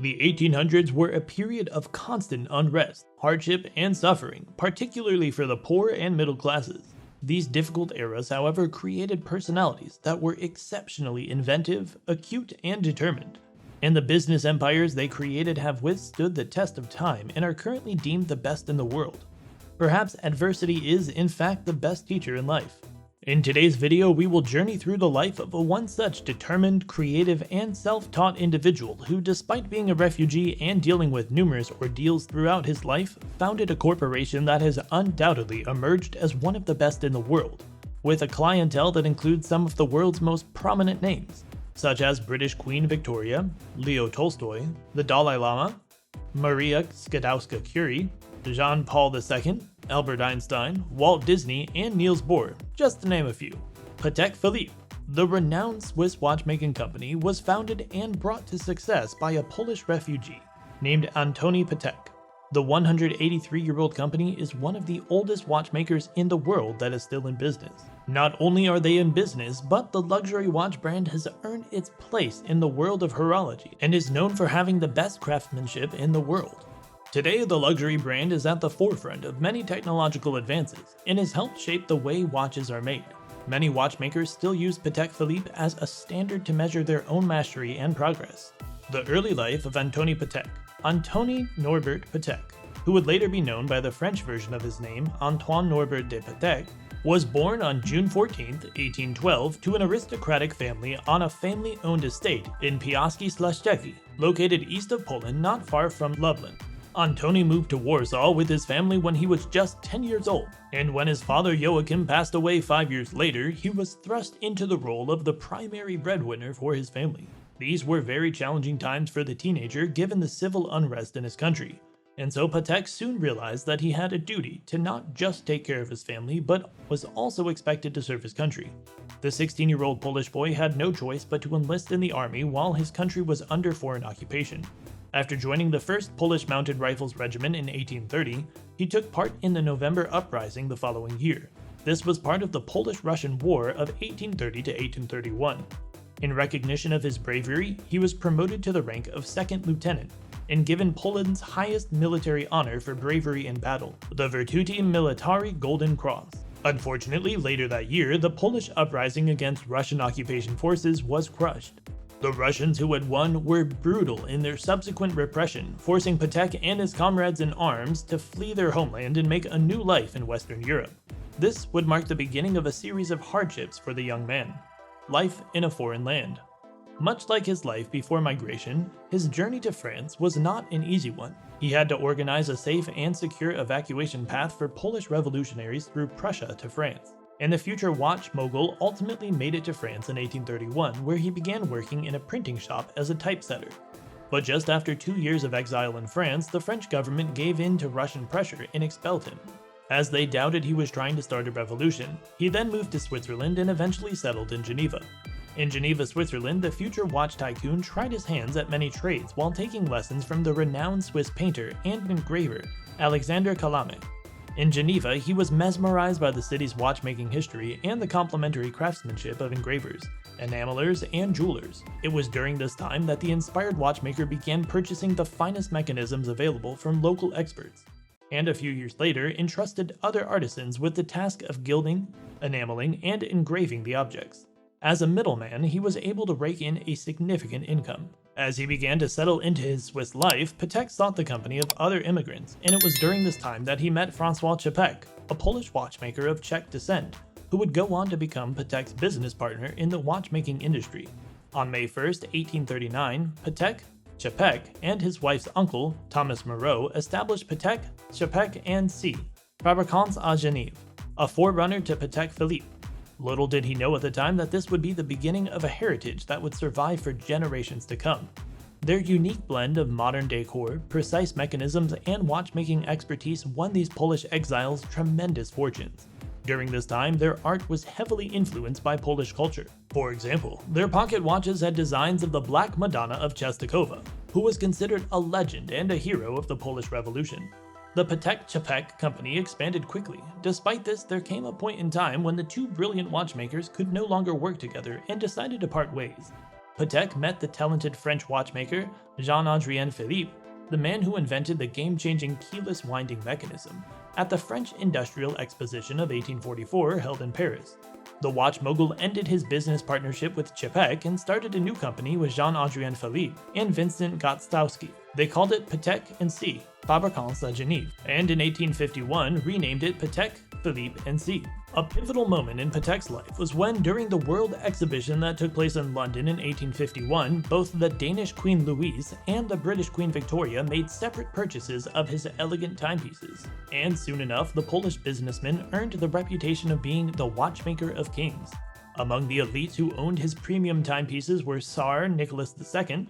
The 1800s were a period of constant unrest, hardship, and suffering, particularly for the poor and middle classes. These difficult eras, however, created personalities that were exceptionally inventive, acute, and determined. And the business empires they created have withstood the test of time and are currently deemed the best in the world. Perhaps adversity is, in fact, the best teacher in life. In today's video, we will journey through the life of one such determined, creative, and self-taught individual who, despite being a refugee and dealing with numerous ordeals throughout his life, founded a corporation that has undoubtedly emerged as one of the best in the world, with a clientele that includes some of the world's most prominent names, such as British Queen Victoria, Leo Tolstoy, the Dalai Lama, Maria Skłodowska-Curie, Jean-Paul II, Albert Einstein, Walt Disney, and Niels Bohr, just to name a few. Patek Philippe, the renowned Swiss watchmaking company, was founded and brought to success by a Polish refugee named Antoine Patek. The 183-year-old company is one of the oldest watchmakers in the world that is still in business. Not only are they in business, but the luxury watch brand has earned its place in the world of horology and is known for having the best craftsmanship in the world. Today, the luxury brand is at the forefront of many technological advances and has helped shape the way watches are made. Many watchmakers still use Patek Philippe as a standard to measure their own mastery and progress. The early life of Antoine Patek. Antoine Norbert Patek, who would later be known by the French version of his name, Antoine Norbert de Patek, was born on June 14, 1812, to an aristocratic family on a family-owned estate in Piaski-Śląski, located east of Poland not far from Lublin. Antoine moved to Warsaw with his family when he was just 10 years old, and when his father Joachim passed away 5 years later, he was thrust into the role of the primary breadwinner for his family. These were very challenging times for the teenager given the civil unrest in his country, and so Patek soon realized that he had a duty to not just take care of his family, but was also expected to serve his country. The 16-year-old Polish boy had no choice but to enlist in the army while his country was under foreign occupation. After joining the 1st Polish Mounted Rifles Regiment in 1830, he took part in the November Uprising the following year. This was part of the Polish-Russian War of 1830 to 1831. In recognition of his bravery, he was promoted to the rank of 2nd Lieutenant and given Poland's highest military honor for bravery in battle, the Virtuti Militari Golden Cross. Unfortunately, later that year, the Polish uprising against Russian occupation forces was crushed. The Russians who had won were brutal in their subsequent repression, forcing Patek and his comrades in arms to flee their homeland and make a new life in Western Europe. This would mark the beginning of a series of hardships for the young man. Life in a foreign land. Much like his life before migration, his journey to France was not an easy one. He had to organize a safe and secure evacuation path for Polish revolutionaries through Prussia to France. And the future watch mogul ultimately made it to France in 1831, where he began working in a printing shop as a typesetter. But just after 2 years of exile in France, the French government gave in to Russian pressure and expelled him. As they doubted he was trying to start a revolution, he then moved to Switzerland and eventually settled in Geneva. In Geneva, Switzerland, the future watch tycoon tried his hands at many trades while taking lessons from the renowned Swiss painter and engraver Alexander Calame. In Geneva, he was mesmerized by the city's watchmaking history and the complementary craftsmanship of engravers, enamelers, and jewelers. It was during this time that the inspired watchmaker began purchasing the finest mechanisms available from local experts, and a few years later entrusted other artisans with the task of gilding, enameling, and engraving the objects. As a middleman, he was able to rake in a significant income. As he began to settle into his Swiss life, Patek sought the company of other immigrants, and it was during this time that he met François Czepek, a Polish watchmaker of Czech descent, who would go on to become Patek's business partner in the watchmaking industry. On May 1, 1839, Patek, Czepek, and his wife's uncle, Thomas Moreau, established Patek, Czepek & C. Fabricants à Genève, a forerunner to Patek Philippe. Little did he know at the time that this would be the beginning of a heritage that would survive for generations to come. Their unique blend of modern decor, precise mechanisms, and watchmaking expertise won these Polish exiles tremendous fortunes. During this time, their art was heavily influenced by Polish culture. For example, their pocket watches had designs of the Black Madonna of Częstochowa, who was considered a legend and a hero of the Polish Revolution. The Patek Czepek company expanded quickly. Despite this, there came a point in time when the two brilliant watchmakers could no longer work together and decided to part ways. Patek met the talented French watchmaker Jean-Adrien Philippe, the man who invented the game-changing keyless winding mechanism, at the French Industrial Exposition of 1844 held in Paris. The watch mogul ended his business partnership with Patek and started a new company with Jean-Adrien Philippe and Vincent Gostowski. They called it Patek & C, Fabricants à Genève, and in 1851 renamed it Patek Philippe & C. A pivotal moment in Patek's life was when, during the World Exhibition that took place in London in 1851, both the Danish Queen Louise and the British Queen Victoria made separate purchases of his elegant timepieces. And soon enough, the Polish businessman earned the reputation of being the watchmaker of kings. Among the elites who owned his premium timepieces were Tsar Nicholas II,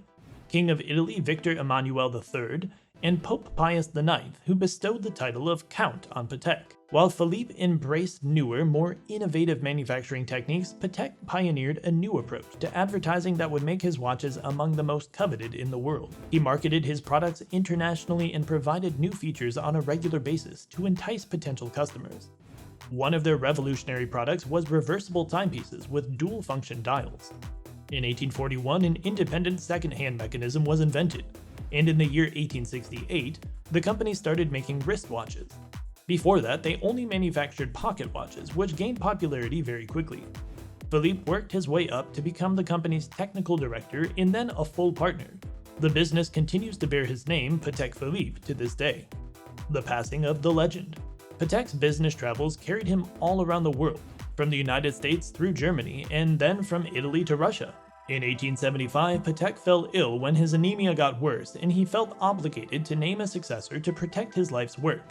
King of Italy Victor Emmanuel III, and Pope Pius IX, who bestowed the title of Count on Patek. While Philippe embraced newer, more innovative manufacturing techniques, Patek pioneered a new approach to advertising that would make his watches among the most coveted in the world. He marketed his products internationally and provided new features on a regular basis to entice potential customers. One of their revolutionary products was reversible timepieces with dual-function dials. In 1841, an independent second-hand mechanism was invented, and in the year 1868, the company started making wristwatches. Before that, they only manufactured pocket watches, which gained popularity very quickly. Philippe worked his way up to become the company's technical director and then a full partner. The business continues to bear his name, Patek Philippe, to this day. The passing of the legend. Patek's business travels carried him all around the world, from the United States through Germany, and then from Italy to Russia. In 1875, Patek fell ill when his anemia got worse, and he felt obligated to name a successor to protect his life's work.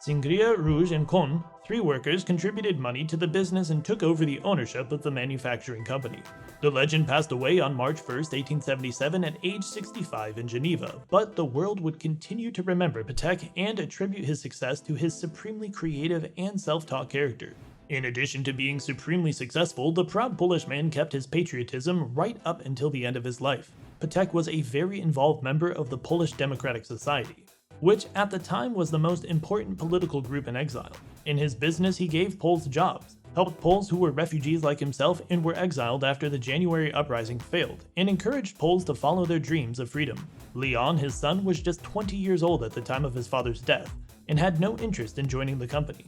Singria, Rouge, and Kohn, three workers, contributed money to the business and took over the ownership of the manufacturing company. The legend passed away on March 1, 1877 at age 65 in Geneva, but the world would continue to remember Patek and attribute his success to his supremely creative and self-taught character. In addition to being supremely successful, the proud Polish man kept his patriotism right up until the end of his life. Patek was a very involved member of the Polish Democratic Society, which at the time was the most important political group in exile. In his business, he gave Poles jobs, helped Poles who were refugees like himself and were exiled after the January uprising failed, and encouraged Poles to follow their dreams of freedom. Leon, his son, was just 20 years old at the time of his father's death, and had no interest in joining the company.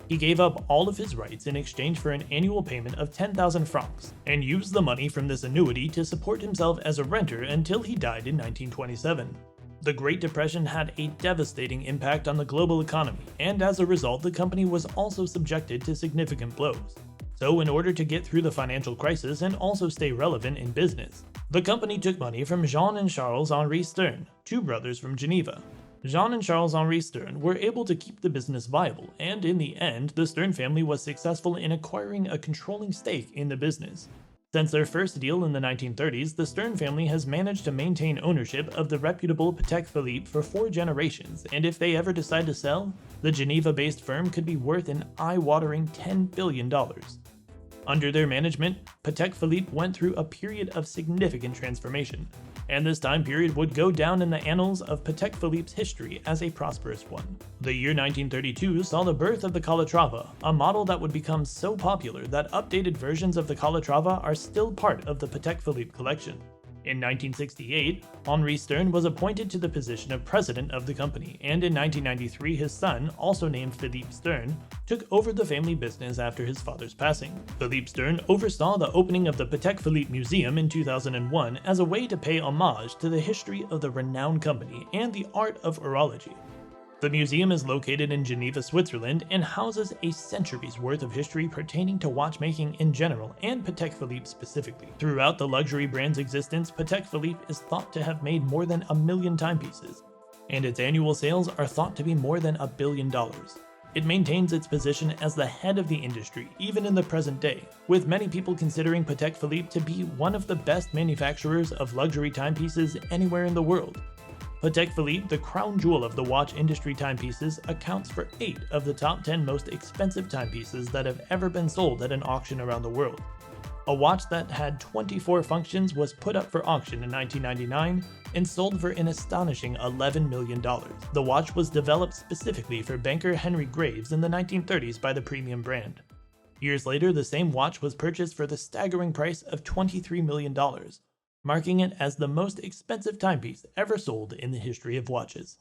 He gave up all of his rights in exchange for an annual payment of 10,000 francs, and used the money from this annuity to support himself as a renter until he died in 1927. The Great Depression had a devastating impact on the global economy, and as a result, the company was also subjected to significant blows. So in order to get through the financial crisis and also stay relevant in business, the company took money from Jean and Charles-Henri Stern, two brothers from Geneva. Jean and Charles-Henri Stern were able to keep the business viable, and in the end, the Stern family was successful in acquiring a controlling stake in the business. Since their first deal in the 1930s, the Stern family has managed to maintain ownership of the reputable Patek Philippe for 4 generations, and if they ever decide to sell, the Geneva-based firm could be worth an eye-watering $10 billion. Under their management, Patek Philippe went through a period of significant transformation, and this time period would go down in the annals of Patek Philippe's history as a prosperous one. The year 1932 saw the birth of the Calatrava, a model that would become so popular that updated versions of the Calatrava are still part of the Patek Philippe collection. In 1968, Henri Stern was appointed to the position of president of the company, and in 1993 his son, also named Philippe Stern, took over the family business after his father's passing. Philippe Stern oversaw the opening of the Patek Philippe Museum in 2001 as a way to pay homage to the history of the renowned company and the art of horology. The museum is located in Geneva, Switzerland, and houses a century's worth of history pertaining to watchmaking in general and Patek Philippe specifically. Throughout the luxury brand's existence, Patek Philippe is thought to have made more than 1 million timepieces, and its annual sales are thought to be more than $1 billion. It maintains its position as the head of the industry, even in the present day, with many people considering Patek Philippe to be one of the best manufacturers of luxury timepieces anywhere in the world. Patek Philippe, the crown jewel of the watch industry timepieces, accounts for 8 of the top 10 most expensive timepieces that have ever been sold at an auction around the world. A watch that had 24 functions was put up for auction in 1999 and sold for an astonishing $11 million. The watch was developed specifically for banker Henry Graves in the 1930s by the premium brand. Years later, the same watch was purchased for the staggering price of $23 million. marking it as the most expensive timepiece ever sold in the history of watches.